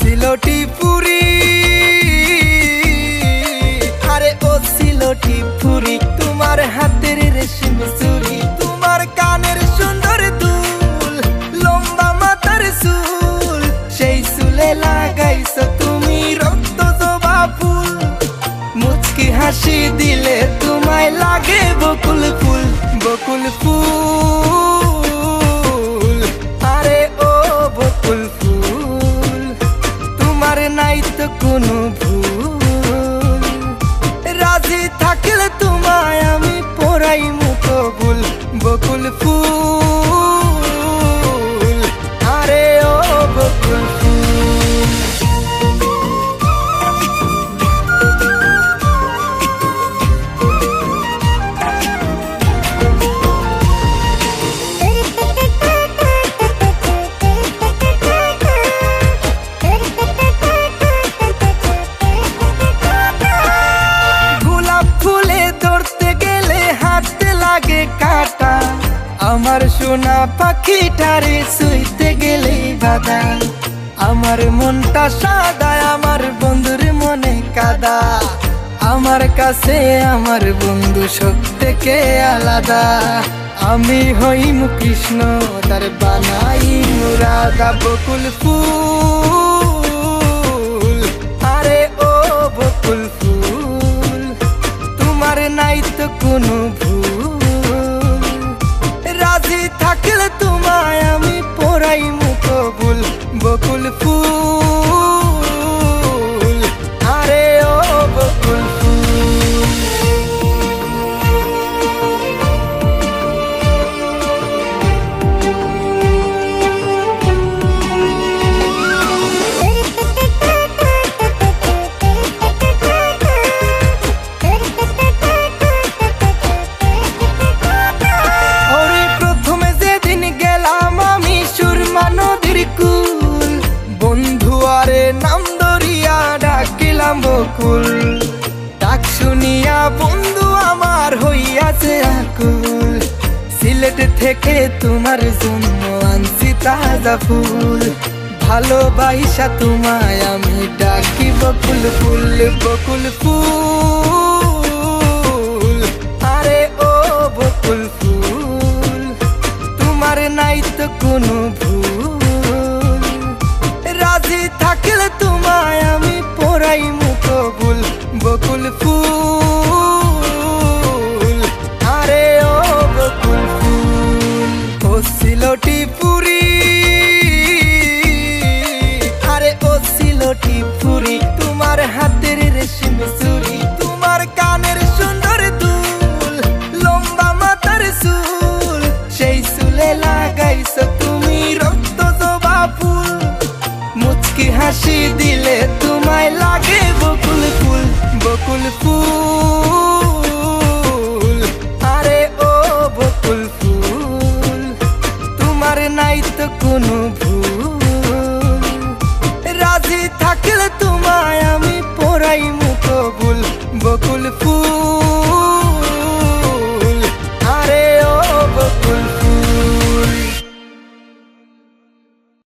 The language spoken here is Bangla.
সিলোটি পুরি, আরে ও সিলোটি পুরি, তোমার হাতের রেশম চুড়ি, তোমার কানের সুন্দর দুল, লম্বা মাথার চুল, সেই চুলে লাগাইছো তুমি রক্ত জবা ফুল, মুচকি হাসি দিলে তোমায় লাগে বকুল ফুল, বকুল ফুল, আরে ও বকুল ফুল, তোমার নাই তো কোনো ভুল, রাজি থাকলে তোমায় আমি পরাই মুকবুল, বকুল ফুল, আরে ও বকুল ফুল। কাটা আমার সোনা পাখিটারে শুইতে গেলে বাধা, আমার মনটা সাদা, আমার বন্ধুর মনে কাদা, আমার কাছে আমার বন্ধু সব থেকে আলাদা, আমি হইম কৃষ্ণ তার বানাই মুরাদা, বকুল ফুল, আরে ও বকুল ফুল, তোমার নাই তো কোনো ভুল, রাজি থাকলে তোমায় আমি পরাই মুকবুল, বকুল ফুল, আরে ও বকুল ফুল। নাম দরিয়া ডাকিলাম বকুল, ডাক শুনিয়া বন্ধু আমার হইয়াছে আকুল, সিলেট থেকে তোমার জন্য আনছি তাজা ফুল, ভালোবাসা তোমায় আমি ডাকি বকুল ফুল, বকুল ফুল, আরে ও বকুল ফুল, তোমার নাই তো কোনো ভুল, রাজি থাকলে তোমায় আমি পরাই মুকবুল, বকুল ফুল, আরে ও বকুল ফুল। ও সিলোটি পুরি, আরে ও সিলোটি পুরি, তোমার হাতের রেশম চুড়ি, তোমার কানের সুন্দর দুল, লম্বা মাথার চুল, সেই চুলে লাগাইছো তুমি রক্ত জবা ফুল, মুচকি হাসি দিলে তোমায় লাগে বকুল ফুল, বকুল ফুল, আরে ও বকুল ফুল, তোমার নাই তো কোনো ভুল, রাজি থাকলে তোমায় আমি পরাই মুকবুল, বকুল ফুল।